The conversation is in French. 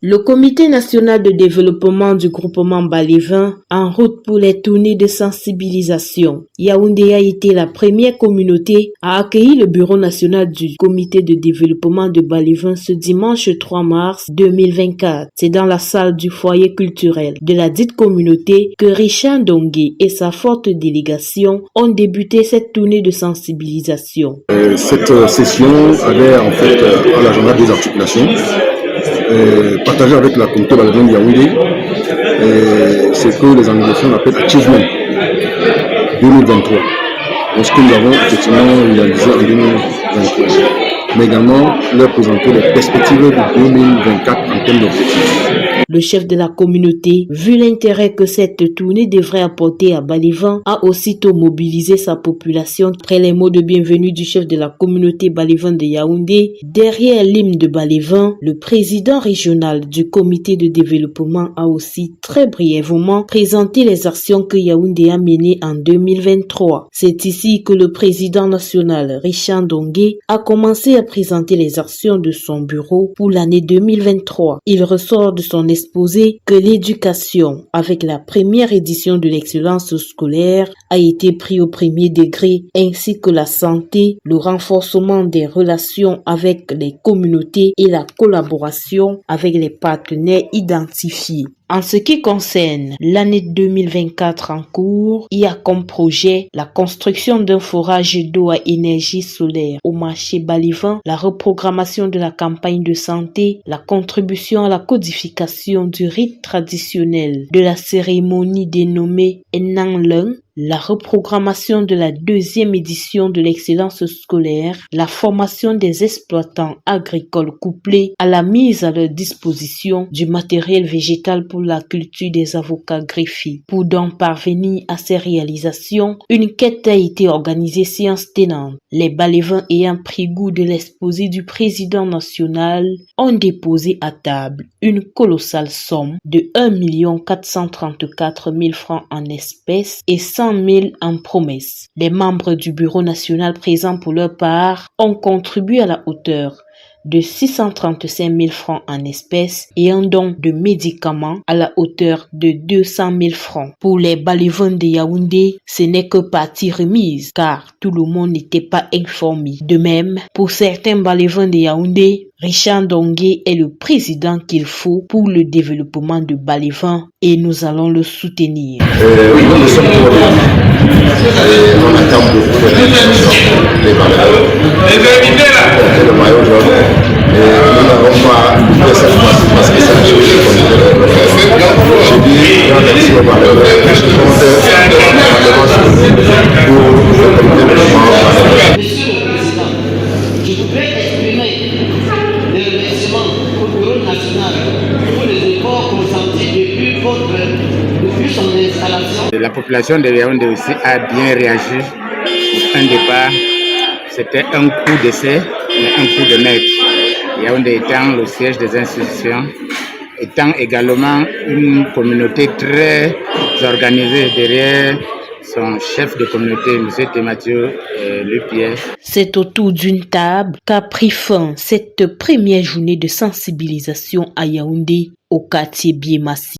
Le Comité national de développement du groupement Balévin en route pour les tournées de sensibilisation. Yaoundé a été la première communauté à accueillir le bureau national du Comité de développement de Balévin ce dimanche 3 mars 2024. C'est dans la salle du foyer culturel de la dite communauté que Richard Ndongué et sa forte délégation ont débuté cette tournée de sensibilisation. Cette session avait en fait à l'agenda des articulations. Partagé avec la communauté Balévin de Yaoundé, c'est que les anglophones appellent Achievement 2023. Donc ce que nous avons effectivement réalisé en 2023. Mais également leur présenter les perspectives de 2024 en termes d'objectifs. Le chef de la communauté, vu l'intérêt que cette tournée devrait apporter à Balévin, a aussitôt mobilisé sa population. Après les mots de bienvenue du chef de la communauté Balévin de Yaoundé, derrière l'hymne de Balévin, le président régional du comité de développement a aussi très brièvement présenté les actions que Yaoundé a menées en 2023. C'est ici que le président national, Richard Ndongué, a commencé à présenter les actions de son bureau pour l'année 2023. Il ressort de son exposé que l'éducation, avec la première édition de l'excellence scolaire, a été pris au premier degré, ainsi que la santé, le renforcement des relations avec les communautés et la collaboration avec les partenaires identifiés. En ce qui concerne l'année 2024 en cours, il y a comme projet la construction d'un forage d'eau à énergie solaire au marché Balévin, la reprogrammation de la campagne de santé, la contribution à la codification du rite traditionnel de la cérémonie dénommée Enang Leng, la reprogrammation de la deuxième édition de l'excellence scolaire, la formation des exploitants agricoles couplée à la mise à leur disposition du matériel végétal pour la culture des avocats greffés. Pour donc parvenir à ces réalisations, une quête a été organisée séance tenante. Les Balévins ayant pris goût de l'exposé du président national ont déposé à table une colossale somme de 1 434 000 francs en espèces et 100 000 en promesses. Les membres du bureau national présents pour leur part ont contribué à la hauteur de 635 000 francs en espèces et un don de médicaments à la hauteur de 200 000 francs. Pour les Balévins de Yaoundé, ce n'est que partie remise car tout le monde n'était pas informé. De même, pour certains Balévins de Yaoundé, Richard Ndongué est le président qu'il faut pour le développement de Balévin et nous allons le soutenir. Nous sommes pour on attend beaucoup de les Balévins. Le maillot jaune. Nous n'avons pas fait cette fois parce que c'est la chose qu'on devait faire. Je dis merci aux Balévins. Je compte pour le développement Balévin. La population de Yaoundé aussi a bien réagi. Au départ, c'était un coup d'essai, mais un coup de maître. Yaoundé étant le siège des institutions, étant également une communauté très organisée derrière son chef de communauté, M. Thémathieu Lepierre. C'est autour d'une table qu'a pris fin cette première journée de sensibilisation à Yaoundé au quartier Biémassi.